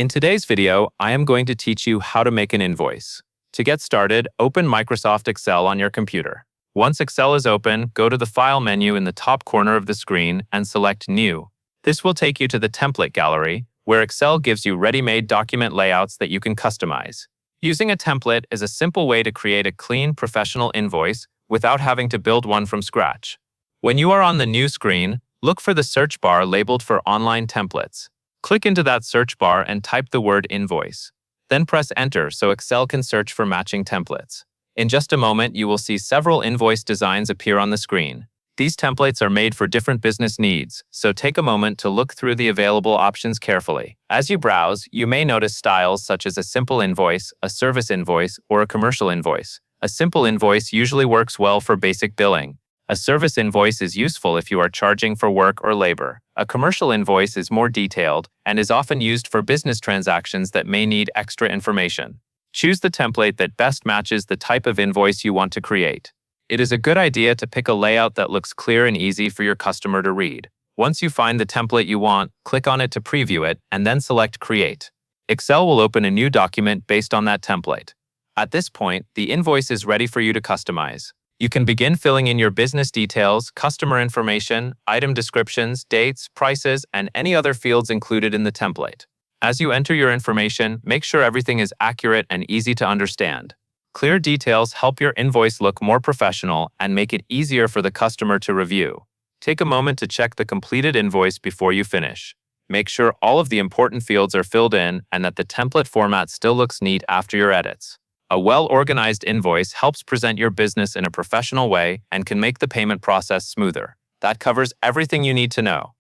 In today's video, I am going to teach you how to make an invoice. To get started, open Microsoft Excel on your computer. Once Excel is open, go to the File menu in the top corner of the screen and select New. This will take you to the Template gallery, where Excel gives you ready-made document layouts that you can customize. Using a template is a simple way to create a clean, professional invoice without having to build one from scratch. When you are on the New screen, look for the search bar labeled for Online Templates. Click into that search bar and type the word invoice. Then press Enter so Excel can search for matching templates. In just a moment, you will see several invoice designs appear on the screen. These templates are made for different business needs, so take a moment to look through the available options carefully. As you browse, you may notice styles such as a simple invoice, a service invoice, or a commercial invoice. A simple invoice usually works well for basic billing. A service invoice is useful if you are charging for work or labor. A commercial invoice is more detailed and is often used for business transactions that may need extra information. Choose the template that best matches the type of invoice you want to create. It is a good idea to pick a layout that looks clear and easy for your customer to read. Once you find the template you want, click on it to preview it and then select Create. Excel will open a new document based on that template. At this point, the invoice is ready for you to customize. You can begin filling in your business details, customer information, item descriptions, dates, prices, and any other fields included in the template. As you enter your information, make sure everything is accurate and easy to understand. Clear details help your invoice look more professional and make it easier for the customer to review. Take a moment to check the completed invoice before you finish. Make sure all of the important fields are filled in and that the template format still looks neat after your edits. A well-organized invoice helps present your business in a professional way and can make the payment process smoother. That covers everything you need to know.